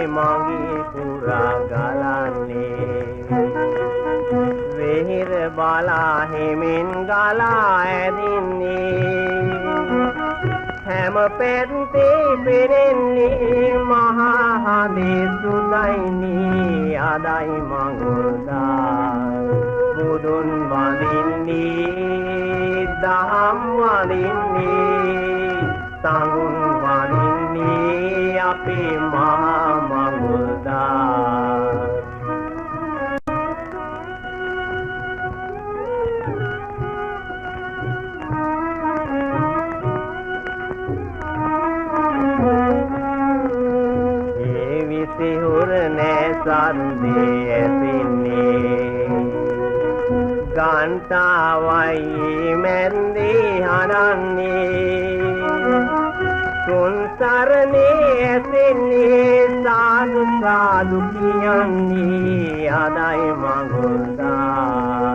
මගේ පුරා ගලන්නේ වෙහිර බලා හිමින් ගලා ඇදින්නේ හැම පැත්තේ පෙනෙන්නේ මහා හදේ සුදයිනී අදයි මඟුල්දා බුදුන් වඳින්නේ දහම් වඳින්නේ සංගුණ වඳින්නේ අපේ මහා මඟුල්දා සිහුර නැසන්දේ ඇසින්නේ ගන්ටාවයි මැන්දේ හනන්නේ තුන් සරණේ ඇසින්නේ සාදු සාදු කියන්නේ අදයි මඟුල්දා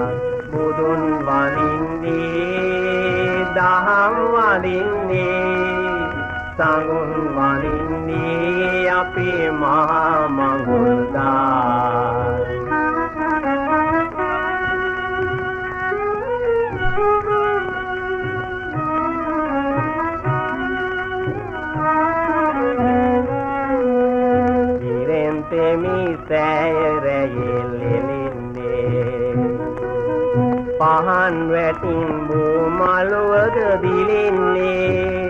බුදුන් වඳින්නේ දහම් වඳින්නේ සංගුණ වඳින්නේ අපේ මහා මඟුල්දා ඉරෙන්තෙමි සෑයරයෙල්ලෙලින්නේ පහන් වැටින් බූමලුවද දිලින්නේ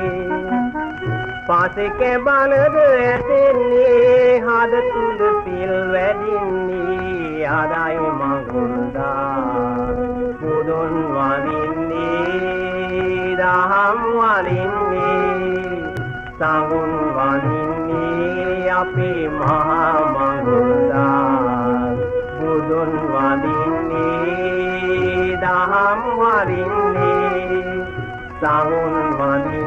පාසෙක බලද ඇතෙන්නේ හද තුල සිල් වැඩින්නේ අදයි මඟුල්දා බුදුන් වඳින්නේ දහම් වඳින්නේ සංගුණ වඳින්නේ අපේ මහා මඟුල්දා බුදුන් වඳින්නේ දහම් වඳින්නේ සංගුණ වඳින්නේ